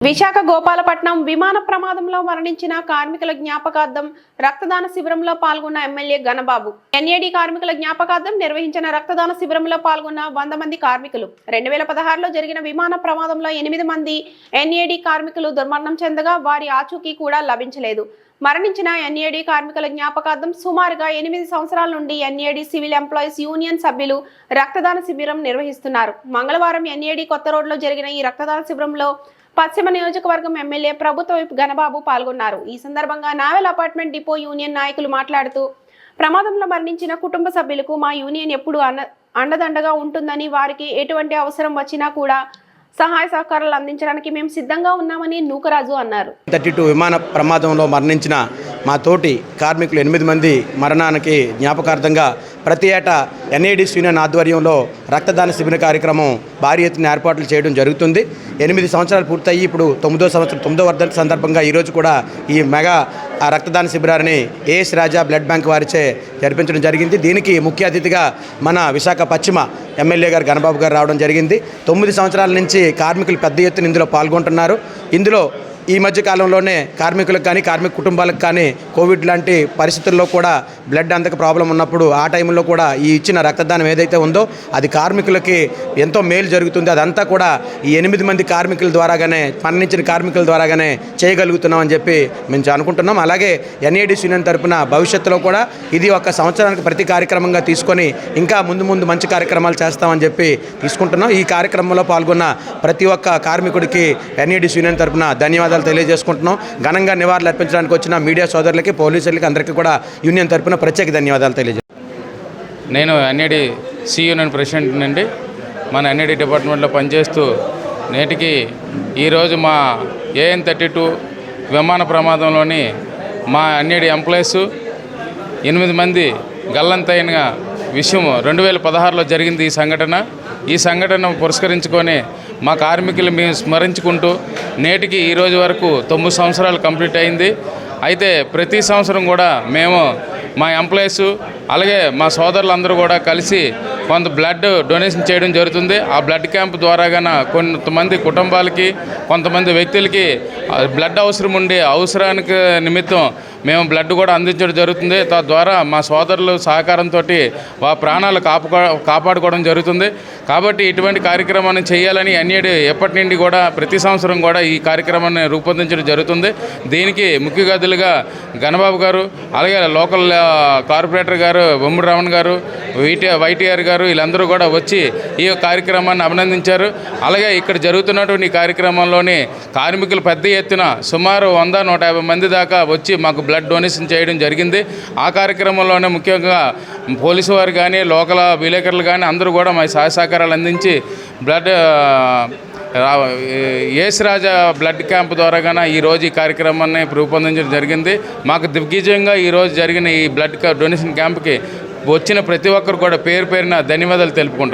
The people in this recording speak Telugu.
విశాఖ గోపాలపట్నం విమాన ప్రమాదంలో మరణించిన కార్మికుల జ్ఞాపకార్థం రక్తదాన శిబిరంలో పాల్గొన్న ఎమ్మెల్యే గణబాబు. ఎన్ఏడి కార్మికుల జ్ఞాపకార్థం నిర్వహించిన రక్తదాన శిబిరంలో పాల్గొన్న 100 మంది కార్మికులు. 2016లో జరిగిన విమాన ప్రమాదంలో 8 మంది ఎన్ఏడి కార్మికులు దుర్మరణం చెందగా వారి ఆచూకీ కూడా లభించలేదు. మరణించిన ఎన్ఏడి కార్మికుల జ్ఞాపకార్థం సుమారుగా 8 సంవత్సరాల నుండి ఎన్ఏడి సివిల్ ఎంప్లాయీస్ యూనియన్ సభ్యులు రక్తదాన శిబిరం నిర్వహిస్తున్నారు. మంగళవారం ఎన్ఏడి కొత్త రోడ్లో జరిగిన ఈ రక్తదాన శిబిరంలో పశ్చిమ నియోజకవర్గం ఎమ్మెల్యే ప్రభుత్వ విప్ గణబాబు పాల్గొన్నారు. ఈ సందర్భంగా నావెల్ అపార్ట్మెంట్ డిపో యూనియన్ నాయకులు మాట్లాడుతూ ప్రమాదంలో మరణించిన కుటుంబ సభ్యులకు మా యూనియన్ ఎప్పుడు అండదండగా ఉంటుందని, వారికి ఎటువంటి అవసరం వచ్చినా కూడా సహాయ సహకారాలు అందించడానికి మేము సిద్ధంగా ఉన్నామని నూకరాజు అన్నారు. 32 విమాన ప్రమాదంలో మరణించిన మా తోటి కార్మికులు 8 మంది మరణానికి జ్ఞాపకార్థంగా ప్రతి ఏటా ఎన్ఏడిస్ యూనియన్ ఆధ్వర్యంలో రక్తదాన శిబిర కార్యక్రమం భారీ ఎత్తున ఏర్పాట్లు చేయడం జరుగుతుంది. 8 సంవత్సరాలు పూర్తయి ఇప్పుడు 9వ సంవత్సరం 9వ వర్ధంతి సందర్భంగా ఈరోజు కూడా ఈ మెగా రక్తదాన శిబిరాన్ని ఏఎస్ రాజా బ్లడ్ బ్యాంక్ వారిచే జరిపించడం జరిగింది. దీనికి ముఖ్య అతిథిగా మన విశాఖ పశ్చిమ ఎమ్మెల్యే గారు గణబాబు గారు రావడం జరిగింది. 9 సంవత్సరాల నుంచి కార్మికులు పెద్ద ఎత్తున ఇందులో పాల్గొంటున్నారు. ఇందులో ఈ మధ్య కాలంలోనే కార్మికులకు కానీ కార్మిక కుటుంబాలకు కానీ కోవిడ్ లాంటి పరిస్థితుల్లో కూడా బ్లడ్ అందక ప్రాబ్లం ఉన్నప్పుడు ఆ టైంలో కూడా ఈ ఇచ్చిన రక్తదానం ఏదైతే ఉందో అది కార్మికులకి ఎంతో మేలు జరుగుతుంది. అదంతా కూడా ఈ 8 మంది కార్మికుల ద్వారాగానే, మరణించిన కార్మికుల ద్వారాగానే చేయగలుగుతున్నామని చెప్పి మేము అనుకుంటున్నాం. అలాగే ఎన్ఏడిస్ యూనియన్ తరఫున భవిష్యత్తులో కూడా ఇది ఒక సంవత్సరానికి ప్రతి కార్యక్రమంగా తీసుకొని ఇంకా ముందు మంచి కార్యక్రమాలు చేస్తామని చెప్పి తీసుకుంటున్నాం. ఈ కార్యక్రమంలో పాల్గొన్న ప్రతి ఒక్క కార్మికుడికి ఎన్ఏడిస్ యూనియన్ తరఫున ధన్యవాదాలు తెలియజేసుకుంటున్నాం. ఘనంగా నివాళులు అర్పించడానికి వచ్చిన మీడియా సోదరులకి, పోలీసులకి అందరికీ కూడా యూనియన్ తరఫున ప్రత్యేక ధన్యవాదాలు తెలియజేస్తాను. నేను ఎన్ఏడి సి యూనియన్ ప్రెసిడెంట్ నుండి మన ఎన్ఏడి డిపార్ట్మెంట్లో పనిచేస్తూ నేటికి ఈరోజు మా ఏఎన్ 32 విమాన ప్రమాదంలోని మా ఎన్ఏడి ఎంప్లాయీస్ 8 మంది గల్లంతైన విషయం 2016లో జరిగింది. ఈ సంఘటన పురస్కరించుకొని మా కార్మికులు మేము స్మరించుకుంటూ నేటికి ఈరోజు వరకు 9 సంవత్సరాలు కంప్లీట్ అయింది. అయితే ప్రతి సంవత్సరం కూడా మేము మా ఎంప్లాయీస్ అలాగే మా సోదరులందరూ కూడా కలిసి కొంత బ్లడ్ డొనేషన్ చేయడం జరుగుతుంది. ఆ బ్లడ్ క్యాంప్ ద్వారాగాన కొంతమంది కుటుంబాలకి, కొంతమంది వ్యక్తులకి బ్లడ్ అవసరం ఉండి అవసరానికి నిమిత్తం మేము బ్లడ్ కూడా అందించడం జరుగుతుంది. తద్వారా మా సోదరుల సహకారంతో వా ప్రాణాలు కాపాడుకోవడం జరుగుతుంది. కాబట్టి ఇటువంటి కార్యక్రమాన్ని చేయాలని ఎన్ఏడి ఎప్పటి నుండి కూడా ప్రతి సంవత్సరం కూడా ఈ కార్యక్రమాన్ని రూపొందించడం జరుగుతుంది. దీనికి ముఖ్య అతిథులుగా గణబాబు గారు, అలాగే లోకల్ కార్పొరేటర్ గారు బొమ్మడి రమణ గారు, వైటీఆర్ గారు వీళ్ళందరూ కూడా వచ్చి ఈ కార్యక్రమాన్ని అభినందించారు. అలాగే ఇక్కడ జరుగుతున్నటువంటి ఈ కార్యక్రమంలోని కార్మికులు పెద్ద ఎత్తున సుమారు 100-150 మంది దాకా వచ్చి మాకు బ్లడ్ డొనేషన్ చేయడం జరిగింది. ఆ కార్యక్రమంలోనే ముఖ్యంగా పోలీసు వారు కానీ, లోకల్ విలేకరులు కానీ అందరూ కూడా మా సహాయ సహకారాలు అందించి బ్లడ్ ఏఎస్ రాజా బ్లడ్ క్యాంప్ ద్వారాగానే ఈరోజు ఈ కార్యక్రమాన్ని రూపొందించడం జరిగింది. మాకు దిగ్విజయంగా ఈరోజు జరిగిన ఈ బ్లడ్ డొనేషన్ క్యాంప్కి వచ్చిన ప్రతి ఒక్కరు కూడా పేరున ధన్యవాదాలు తెలుపుకుంటున్నాను.